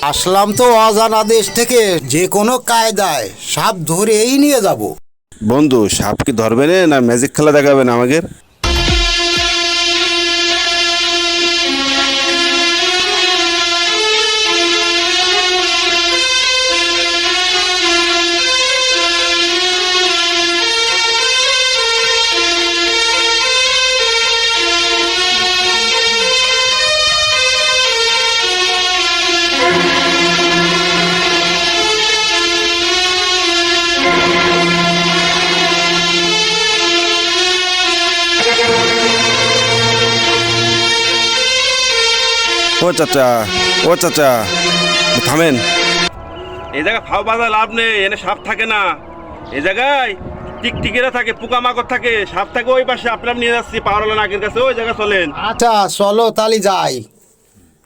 আসলাম তো অজানা দেশ থেকে, যে কোনো কায়দায় সাপ ধরেই নিয়ে যাব। বন্ধু, সাপ কি ধরবেন না ম্যাজিক খেলা দেখাবেন আমাদের? ও চাচা, ও চাচা, থামেন। এই জায়গায় ফাও বাঁধা লাভ নেই, এনে সাপ থাকে না। এই জায়গায় টিকটিকিরা থাকে, পোকামাকড় থাকে, সাপ থাকে ওই পাশে। আপনার নিয়ে যাচ্ছি পাওয়ারওয়ালা নাকের কাছে, ওই জায়গায় চলেন। আচ্ছা চলো তালি যাই।